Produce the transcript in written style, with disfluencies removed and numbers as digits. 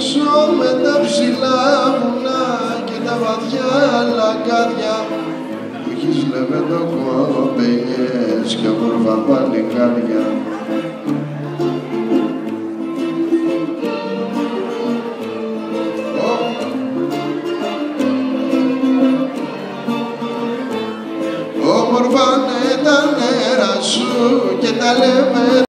έξω με τα ψηλά βουνά και τα βαθιά λαγκάδια που έχεις λεβεντοκόμπεγες και όμορφα παλικάρια. Όμορφα είναι τα νερά σου και τα λέμε